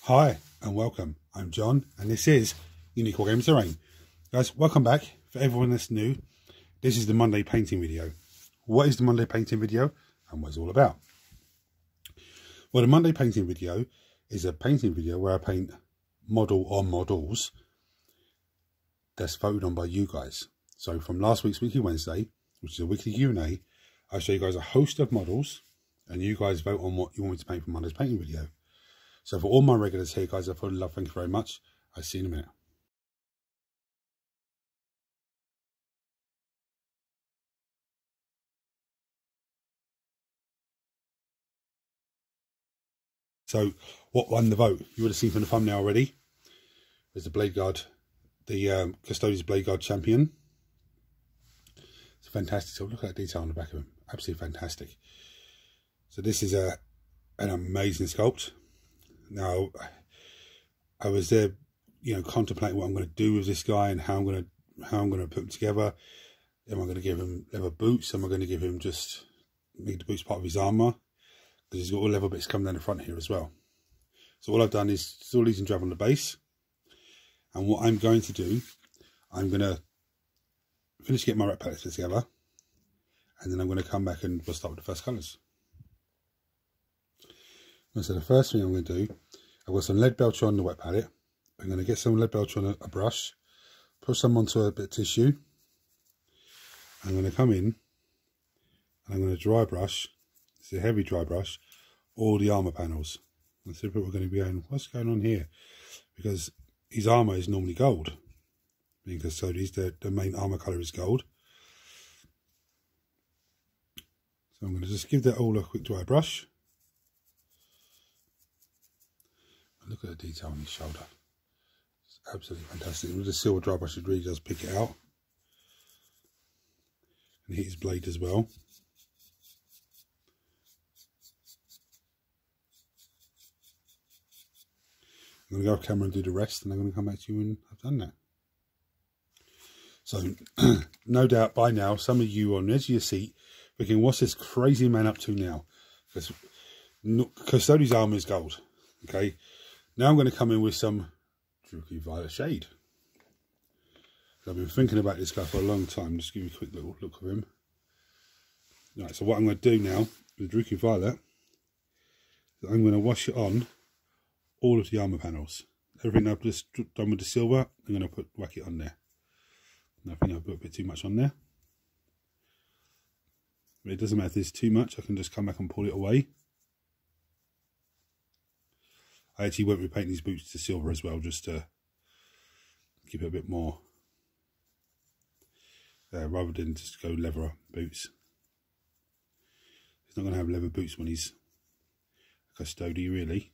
Hi and welcome. I'm John and this is Unique Wargames Terrain. Guys, welcome back. For everyone that's new, this is the Monday painting video. What is the Monday painting video and what it's all about? Well, the Monday painting video is a painting video where I paint model or models that's voted on by you guys. So from last week's Weekly Wednesday, which is a weekly Q&A, I show you guys a host of models and you guys vote on what you want me to paint for Monday's painting video. So for all my regulars here, guys, I fully love, thank you very much. I'll see you in a minute. So what won the vote? You would have seen from the thumbnail already. There's the Blade Guard, the Custodes Blade Guard champion. It's fantastic. So look at that detail on the back of him. Absolutely fantastic. So this is an amazing sculpt. Now, I was there, contemplating what I'm going to do with this guy and how I'm going to put him together. Am I going to give him leather boots? Am I going to give him just make the boots part of his armor? Because he's got all leather bits coming down the front here as well. So all I've done is still these in drab on the base. And what I'm going to do, I'm going to finish getting my red palettes together, and then I'm going to come back and we'll start with the first colours. So the first thing I'm going to do, I've got some lead belcher on the wet palette. I'm going to get some lead belcher on a brush, put some onto a bit of tissue. I'm going to come in and I'm going to dry brush, it's a heavy dry brush, all the armour panels. And so people are going to be going, what's going on here? Because his armour is normally gold. Being Custodes, the main armour colour is gold. So I'm going to just give that all a quick dry brush. Look at the detail on his shoulder. It's absolutely fantastic. With the silver dry brush, it really does pick it out. And hit his blade as well. I'm going to go off camera and do the rest, and I'm going to come back to you when I've done that. So, no doubt by now, some of you are on the edge of your seat thinking, what's this crazy man up to now? Because Custodes Army is gold. Okay. Now I'm going to come in with some Druky Violet shade. I've been thinking about this guy for a long time. Just give you a quick little look of him. Right, so what I'm going to do now with Druky Violet, I'm going to wash it on all of the armour panels. Everything I've just done with the silver, I'm going to whack it on there. And I think I've put a bit too much on there. But it doesn't matter if there's too much, I can just come back and pull it away. I actually went repaint these boots to silver as well, just to keep it a bit more, rather than just go leather boots. He's not going to have leather boots when he's a Custodes, really.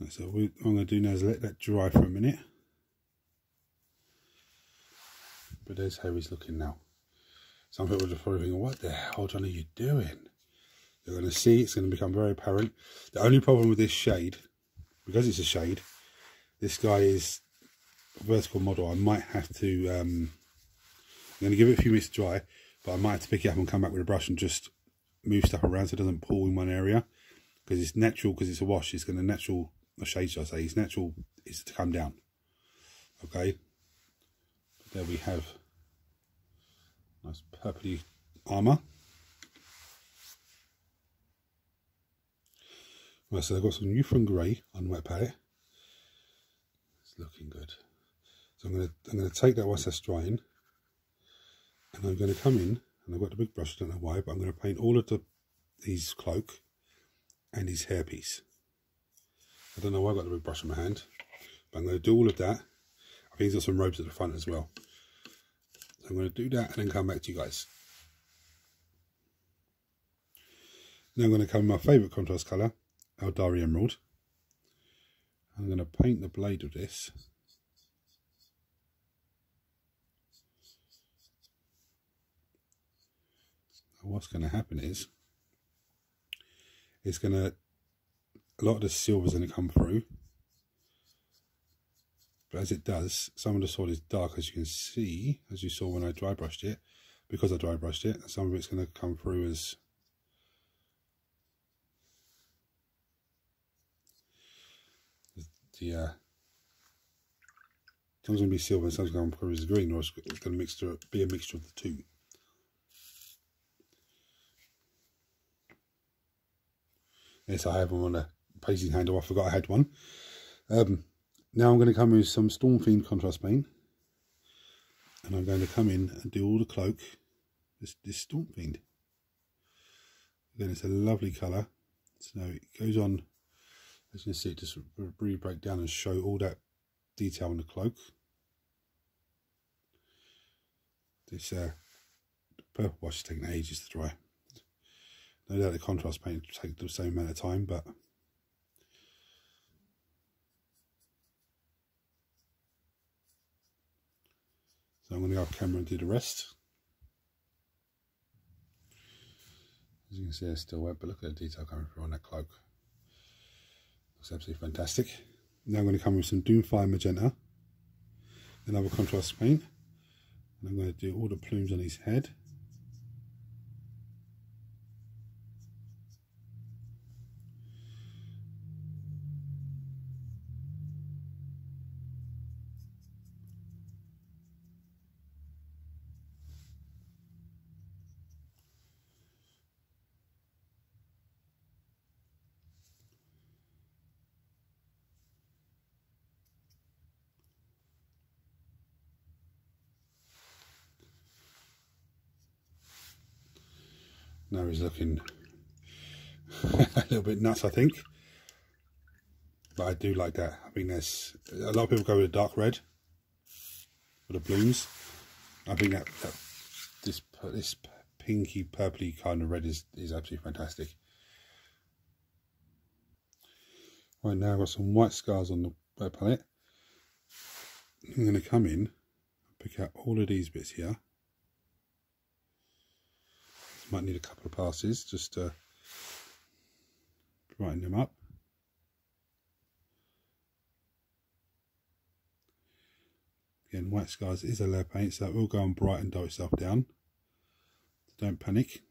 So what I'm going to do now is let that dry for a minute. But there's how he's looking now. Some people are probably thinking, what the hell, John, are you doing? You're going to see it's going to become very apparent. The only problem with this shade, because it's a shade, this guy is a vertical model. I might have to, I'm going to give it a few minutes to dry, but I might have to pick it up and come back with a brush and just move stuff around so it doesn't pull in one area. Because it's natural, because it's a wash, it's going to natural, a shade should I say, it's natural is to come down. Okay, there we have nice purpley armour. Right, so I've got some Newfound Grey on wet palette. It's looking good. So I'm going to take that whilst that's drying, and I'm going to come in, and I've got the big brush, I don't know why, but I'm going to paint all of his cloak and his hairpiece. I don't know why I've got the big brush in my hand, but I'm going to do all of that. I think he's got some robes at the front as well. So I'm going to do that and then come back to you guys. Now I'm going to come with my favourite contrast colour, Eldari Emerald. I'm going to paint the blade of this. What's going to happen is, it's going to, a lot of the silver is going to come through, but as it does, some of the solid is dark, as you can see, as you saw when I dry brushed it, because I dry brushed it, some of it's going to come through as some's going to be silver and some's going to come through as green, or it's going to be a mixture of the two. Yes, I have them on a pacing handle. I forgot I had one. Now I'm going to come in with some Storm Fiend contrast paint, and I'm going to come in and do all the cloak. This Storm Fiend. Again, it's a lovely colour. So it goes on. As you can see, it just really break down and show all that detail on the cloak. This purple wash is taking ages to dry. No doubt the contrast paint will take the same amount of time, but so I'm going to go off camera and do the rest. As you can see, it's still wet, but look at the detail coming through on that cloak. Looks absolutely fantastic. Now I'm going to come with some Doomfire Magenta, another contrast paint, and I'm going to do all the plumes on his head. Now he's looking a little bit nuts, I think, but I do like that. I think there's a lot of people go with a dark red for the blooms. I think that this pinky purpley kind of red is absolutely fantastic. Right, now I've got some white scars on the palette. I'm going to come in and pick out all of these bits here. Might need a couple of passes just to brighten them up. Again, white scars is a layer paint, so it will go and brighten dull itself down. So don't panic.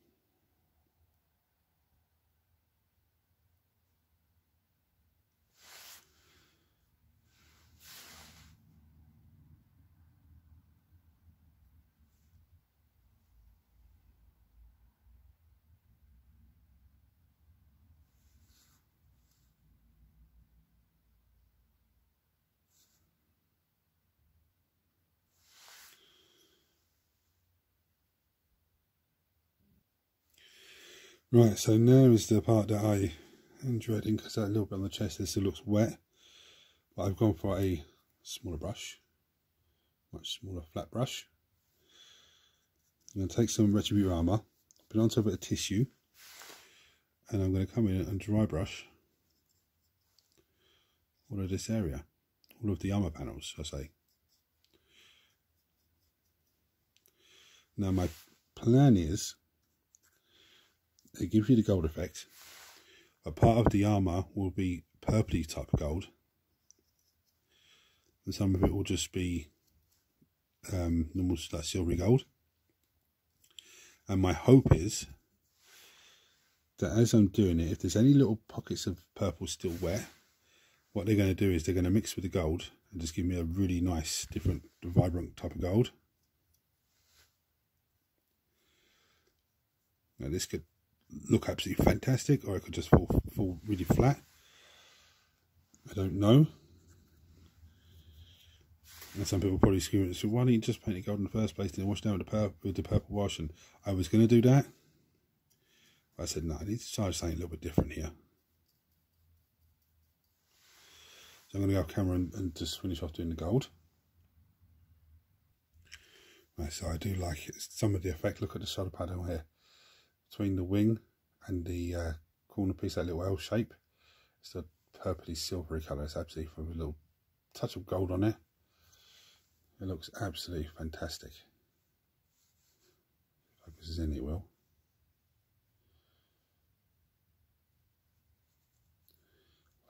Right, so now is the part that I am dreading, because that little bit on the chest there still looks wet. But I've gone for a smaller brush, much smaller flat brush. I'm going to take some Retributor Armour, put it on top of a tissue, and I'm going to come in and dry brush all of this area, all of the armour panels, I say. Now my plan is, they give you the gold effect. A part of the armour will be purpley type gold, and some of it will just be normal like silvery gold. And my hope is that as I'm doing it, if there's any little pockets of purple still wet, what they're going to do is they're going to mix with the gold and just give me a really nice, different, vibrant type of gold. Now this could look absolutely fantastic, or it could just fall really flat. I don't know. And some people probably scream, so why don't you just paint it gold in the first place and then wash down with the purple wash? And I was going to do that, but I said no, I need to try something a little bit different here. So I'm going to go off camera and just finish off doing the gold. Right, so I do like it. Some of the effect. Look at the shoulder pad on here. Between the wing and the corner piece, that little L shape. It's a purpley silvery colour. It's absolutely, with a little touch of gold on it. It looks absolutely fantastic. Focus is in, it will.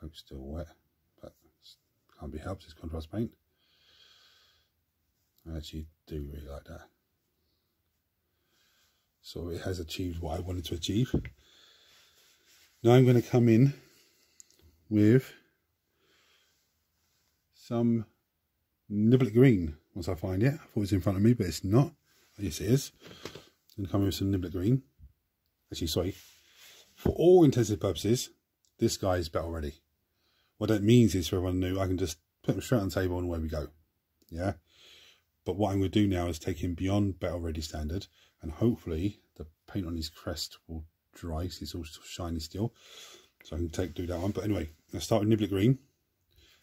Hope's still wet, but can't be helped. It's contrast paint. I actually do really like that. So it has achieved what I wanted to achieve. Now I'm going to come in with some Niblet Green once I find it. I thought it was in front of me, but it's not. Yes, it is. I'm going to come in with some Niblet Green. Actually, sorry. For all intensive purposes, this guy is better already. What that means is, for everyone new, I can just put them straight on the table and away we go. Yeah. But what I'm going to do now is take him beyond better already standard, and hopefully the paint on his crest will dry, so it's all shiny still. So I can do that one. But anyway, I'll start with Niblet Green.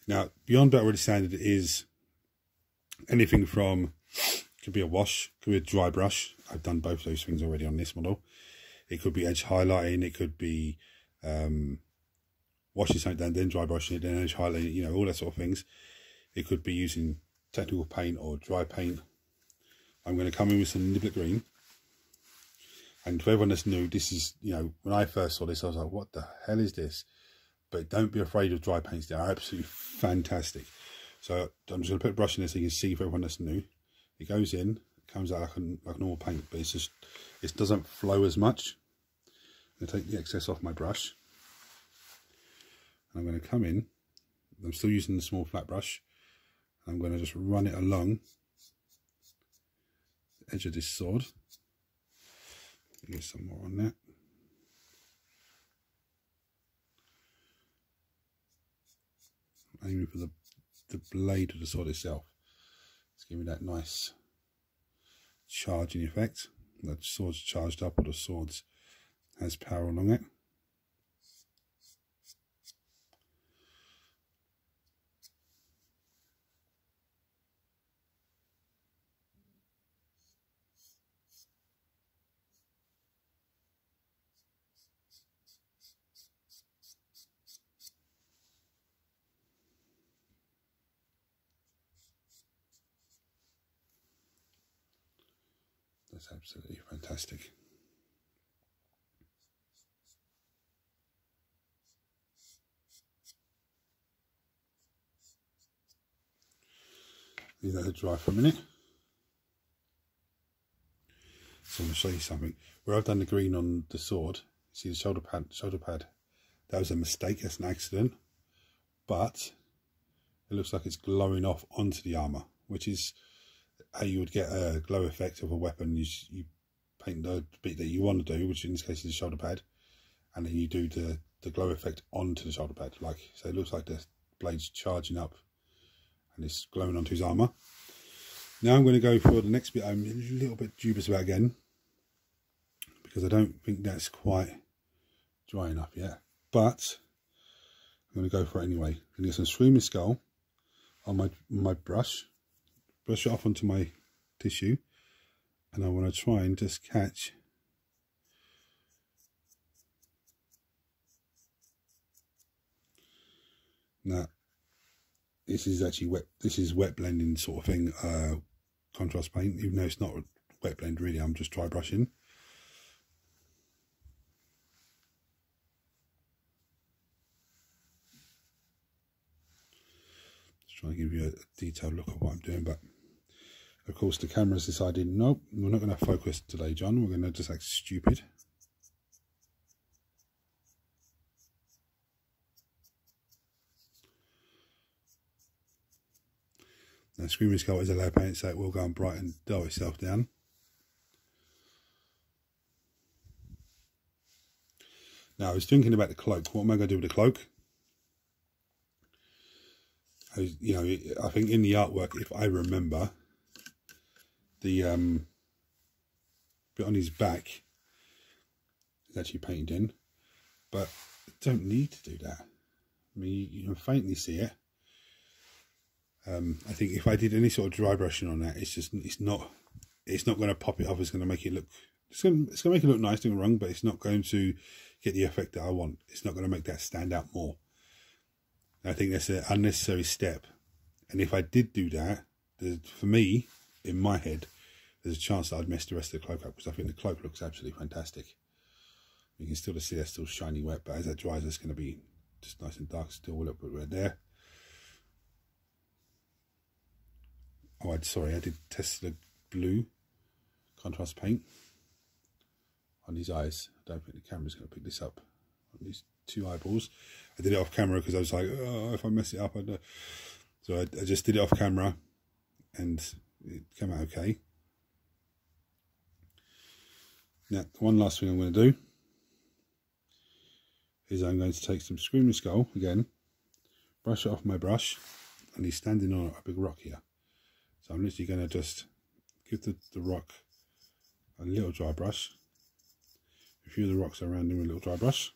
Now, beyond better already standard is anything from, could be a wash, could be a dry brush. I've done both those things already on this model. It could be edge highlighting, it could be washing something down, then dry brushing it, then edge highlighting, you know, all that sort of things. It could be using technical paint or dry paint. I'm going to come in with some Niblet Green. And for everyone that's new, this is, you know, when I first saw this, I was like, what the hell is this? But don't be afraid of dry paints. They are absolutely fantastic. So I'm just going to put a brush in this so you can see for everyone that's new. It goes in, it comes out like normal paint, but it's just, it doesn't flow as much. I'm going to take the excess off my brush. And I'm going to come in. I'm still using the small flat brush. I'm going to just run it along the edge of this sword. Get some more on that. Aiming for the blade of the sword itself. It's giving me that nice charging effect. The sword's charged up, or the sword has power along it. That's absolutely fantastic. Leave that to dry for a minute. So I'm going to show you something. Where I've done the green on the sword, see the shoulder pad, that was a mistake, that's an accident. But it looks like it's glowing off onto the armour, which is how you would get a glow effect of a weapon. You paint the bit that you want to do, which in this case is the shoulder pad, and then you do the glow effect onto the shoulder pad. Like, so it looks like the blade's charging up and it's glowing onto his armour. Now I'm going to go for the next bit I'm a little bit dubious about again, because I don't think that's quite dry enough yet. But I'm going to go for it anyway. I'm going to get some Screaming Skull on my brush it off onto my tissue, and I want to try and just catch now. This is actually wet. This is wet blending sort of thing, contrast paint, even though it's not a wet blend really. I'm just dry brushing. Just trying to give you a detailed look at what I'm doing, but of course the camera's decided, nope, we're not going to focus today, John. We're going to just act stupid. Now, Screaming Skull is a low paint, so it will go and brighten, dull itself down. Now, I was thinking about the cloak. What am I going to do with the cloak? You know, I think in the artwork, if I remember, the bit on his back is actually painted in, but I don't need to do that. I mean, you can faintly see it. I think if I did any sort of dry brushing on that, it's not it's not going to pop it off. It's going to make it look, it's going to make it look nice, don't get me wrong, but it's not going to get the effect that I want. It's not going to make that stand out more. I think that's an unnecessary step. And if I did do that, for me, in my head, there's a chance that I'd mess the rest of the cloak up, because I think the cloak looks absolutely fantastic. You can still see that's still shiny wet, but as that dries, it's going to be just nice and dark still. We'll put red there. Oh, sorry, I did test the blue contrast paint on these eyes. I don't think the camera's going to pick this up on these two eyeballs. I did it off camera because I was like, oh, if I mess it up, I don't. So I just did it off camera and it came out okay. Now, one last thing I'm going to do is I'm going to take some Screaming Skull again, brush it off my brush, and he's standing on a big rock here. So I'm literally going to just give the rock a little dry brush, a few of the rocks around him with a little dry brush.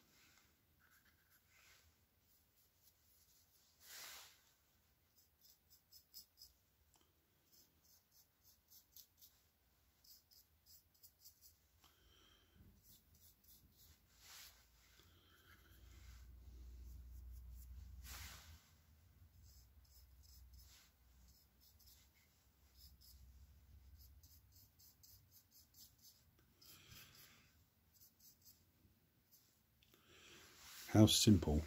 How simple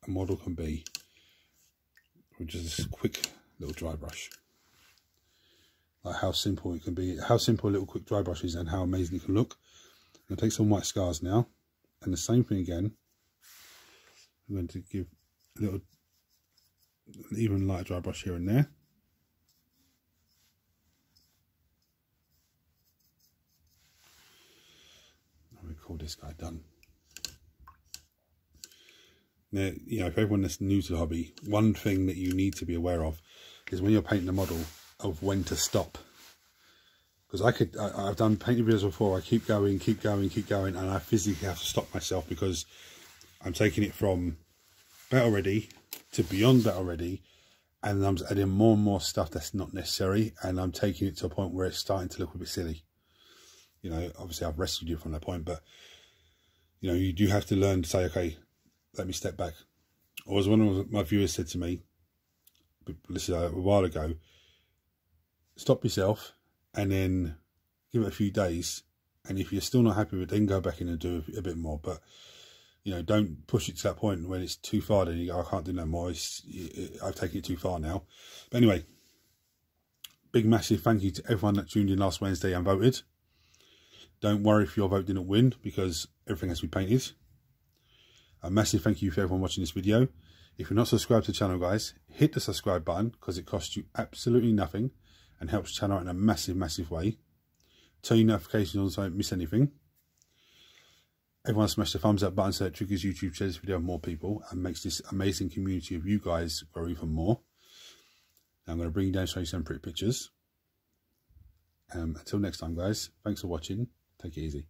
a model can be with just a quick little dry brush. Like how simple it can be, how simple a little quick dry brush is, and how amazing it can look. I'm going to take some white scars now, and the same thing again. I'm going to give a little even light dry brush here and there. I'm going to call this guy done. Now, you know, if everyone that's new to the hobby, one thing that you need to be aware of is when you're painting a model, of when to stop. Because I've done painting videos before, I keep going, and I physically have to stop myself because I'm taking it from battle ready to beyond battle ready, and I'm adding more and more stuff that's not necessary, and I'm taking it to a point where it's starting to look a bit silly. You know, obviously I've rescued you from that point, but you know, you do have to learn to say, okay, let me step back. Or as one of my viewers said to me, this is a while ago, stop yourself and then give it a few days, and if you're still not happy with it, then go back in and do a bit more. But you know, don't push it to that point when it's too far, then you go, I can't do no more, I've taken it too far now. But anyway, big massive thank you to everyone that tuned in last Wednesday and voted. Don't worry if your vote didn't win, because everything has to be painted. A massive thank you for everyone watching this video. If you're not subscribed to the channel, guys, hit the subscribe button, because it costs you absolutely nothing and helps the channel out in a massive way. Turn your notifications on so you don't miss anything. Everyone smash the thumbs up button so that triggers YouTube, shares this video with more people, and makes this amazing community of you guys grow even more. Now I'm going to bring you down and show you some pretty pictures. Until next time, guys, thanks for watching. Take it easy.